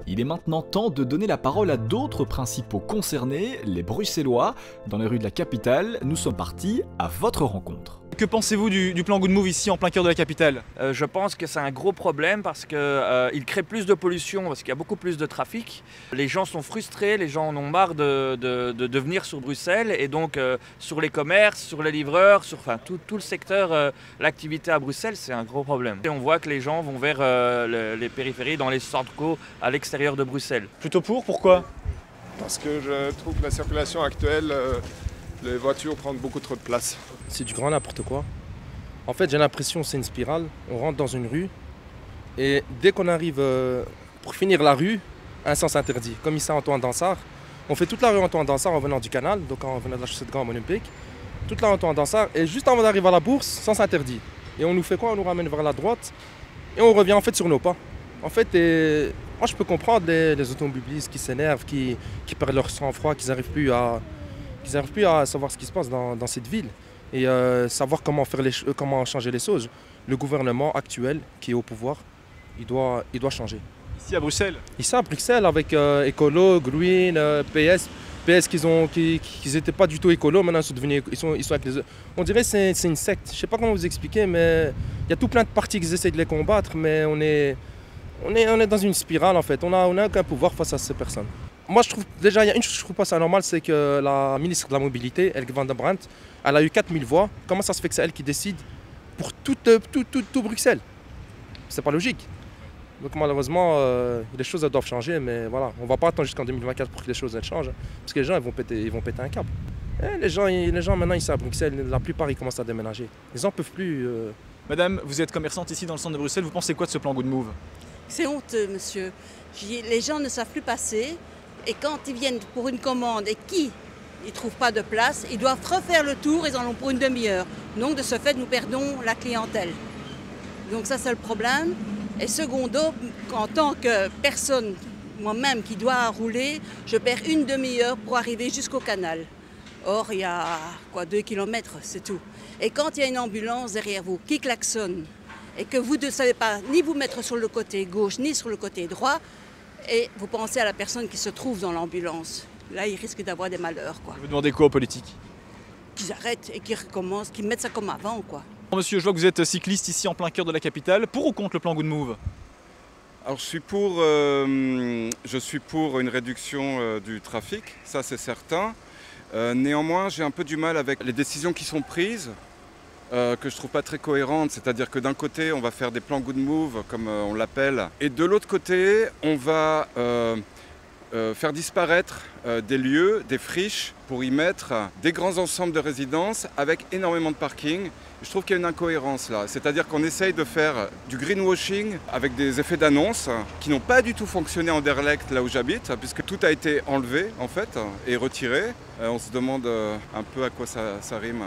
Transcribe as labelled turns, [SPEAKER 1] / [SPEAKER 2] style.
[SPEAKER 1] Il est maintenant temps de donner la parole à d'autres principaux concernés, les Bruxellois. Dans les rues de la capitale, nous sommes partis à votre rencontre.
[SPEAKER 2] Que pensez-vous du plan Good Move ici en plein cœur de la capitale?
[SPEAKER 3] Je pense que c'est un gros problème parce qu'il crée plus de pollution, parce qu'il y a beaucoup plus de trafic. Les gens sont frustrés, les gens en ont marre de venir sur Bruxelles et donc sur les commerces, sur les livreurs, sur tout le secteur, l'activité à Bruxelles, c'est un gros problème. Et on voit que les gens vont vers les périphéries, dans les centres co à l'extérieur de Bruxelles.
[SPEAKER 2] Plutôt pourquoi?
[SPEAKER 4] Parce que je trouve que la circulation actuelle, les voitures prennent beaucoup trop de place.
[SPEAKER 5] C'est du grand n'importe quoi. En fait, j'ai l'impression que c'est une spirale. On rentre dans une rue et dès qu'on arrive pour finir la rue, un sens interdit. Comme ici à Antoine Dansart, on fait toute la rue Antoine Dansart en venant du canal, donc en venant de la chaussée de Grand Olympique. Toute la rue Antoine Dansart et juste avant d'arriver à la bourse, sens interdit. Et on nous fait quoi? On nous ramène vers la droite et on revient en fait sur nos pas. En fait, moi je peux comprendre les automobilistes qui s'énervent, qui perdent leur sang-froid, qui n'arrivent plus à savoir ce qui se passe dans cette ville et savoir comment changer les choses. Le gouvernement actuel qui est au pouvoir, il doit changer.
[SPEAKER 2] Ici à Bruxelles?
[SPEAKER 5] Ici à Bruxelles avec Écolo, Green, PS qui n'étaient pas du tout écolo, maintenant ils sont avec les... On dirait que c'est une secte, je ne sais pas comment vous expliquer, mais il y a tout plein de partis qui essaient de les combattre, mais on est dans une spirale en fait, on n'a aucun pouvoir face à ces personnes. Moi je trouve, déjà il y a une chose que je trouve pas ça normal, c'est que la ministre de la Mobilité, Elke van der Brandt, elle a eu 4000 voix. Comment ça se fait que c'est elle qui décide pour tout Bruxelles? C'est pas logique. Donc malheureusement, les choses elles doivent changer, mais voilà, on va pas attendre jusqu'en 2024 pour que les choses elles changent, parce que les gens ils vont péter un câble. Et les gens maintenant ici à Bruxelles, la plupart ils commencent à déménager. Ils en peuvent plus.
[SPEAKER 2] Madame, vous êtes commerçante ici dans le centre de Bruxelles, vous pensez quoi de ce plan Good Move?
[SPEAKER 6] C'est honteux, monsieur. Les gens ne savent plus passer et quand ils viennent pour une commande et qu'ils ne trouvent pas de place, ils doivent refaire le tour, ils en ont pour une demi-heure. Donc de ce fait, nous perdons la clientèle. Donc ça, c'est le problème. Et secondo, en tant que personne, moi-même, qui doit rouler, je perds une demi-heure pour arriver jusqu'au canal. Or, il y a 2 kilomètres, c'est tout. Et quand il y a une ambulance derrière vous qui klaxonne, et que vous ne savez pas ni vous mettre sur le côté gauche ni sur le côté droit, et vous pensez à la personne qui se trouve dans l'ambulance. Là, il risque d'avoir des malheurs, quoi.
[SPEAKER 2] Vous demandez quoi aux politiques?
[SPEAKER 6] Qu'ils arrêtent et qu'ils recommencent, qu'ils mettent ça comme avant, quoi.
[SPEAKER 2] Monsieur, je vois que vous êtes cycliste ici en plein cœur de la capitale. Pour ou contre le plan Good Move?
[SPEAKER 7] Alors je suis pour une réduction du trafic, ça c'est certain. Néanmoins, j'ai un peu du mal avec les décisions qui sont prises, que je ne trouve pas très cohérentes. C'est-à-dire que d'un côté, on va faire des plans Good Move, comme on l'appelle, et de l'autre côté, on va faire disparaître des lieux, des friches, pour y mettre des grands ensembles de résidences avec énormément de parking. Je trouve qu'il y a une incohérence là, c'est-à-dire qu'on essaye de faire du greenwashing avec des effets d'annonce qui n'ont pas du tout fonctionné en Anderlecht, là où j'habite, puisque tout a été enlevé en fait et retiré. On se demande un peu à quoi ça rime.